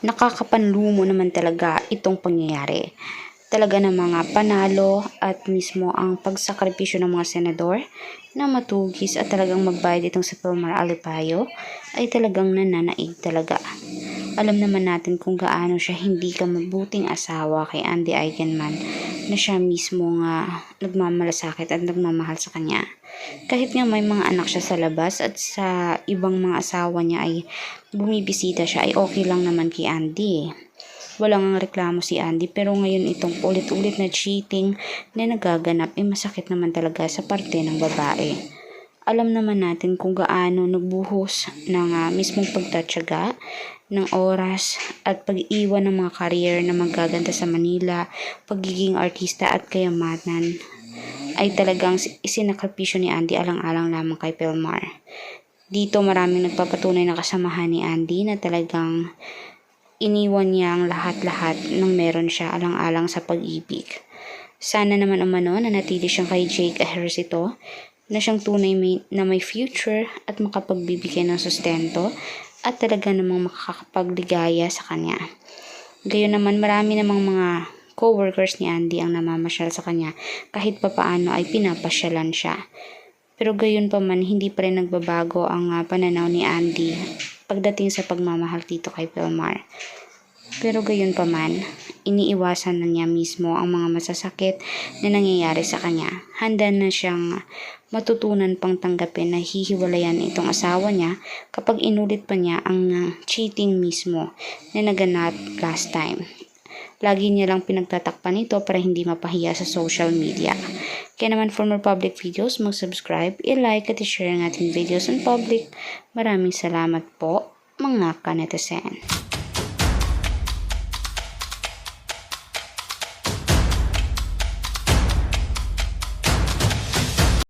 nakakapanlumo naman talaga itong pangyayari. Talaga ng mga panalo at mismo ang pagsakripisyo ng mga senador na matugis at talagang magbayad itong si Pilmar Alipayo ay talagang nananaig talaga. Alam naman natin kung gaano siya hindi ka mabuting asawa kay Andy Eigenman na siya mismo nga nagmamalasakit at nagmamahal sa kanya. Kahit nga may mga anak siya sa labas at sa ibang mga asawa niya ay bumibisita siya ay okay lang naman kay Andy. Walang ang reklamo si Andy pero ngayon itong ulit-ulit na cheating na nagaganap ay masakit naman talaga sa parte ng babae. Alam naman natin kung gaano nagbuhos ng mismong pagtatyaga ng oras at pag-iwan ng mga career na magaganda sa Manila, pagiging artista at kayamanan ay talagang isinakripisyo ni Andy alang-alang lamang kay Pilmar. Dito maraming nagpapatunay na kasamahan ni Andy na talagang iniwan niya ang lahat-lahat ng meron siya alang-alang sa pag-ibig. Sana naman umano na natili siyang kay Jake Ejercito na siyang tunay na may future at makapagbibigay ng sustento at talaga namang makakapagligaya sa kanya. Gayon naman marami namang mga co-workers ni Andy ang namamasyal sa kanya kahit papaano ay pinapasyalan siya. Pero gayon pa man hindi pa rin nagbabago ang pananaw ni Andy pagdating sa pagmamahal dito kay Pilmar. Pero gayon pa man, iniiwasan na niya mismo ang mga masasakit na nangyayari sa kanya. Handa na siyang matutunan pang tanggapin na hihiwalayan itong asawa niya kapag inulit pa niya ang cheating mismo na naganap last time. Lagi niya lang pinagtatakpan ito para hindi mapahiya sa social media. Kaya naman for more public videos, mag-subscribe, i-like at i-share ang ating videos in public. Maraming salamat po mga kanetizen.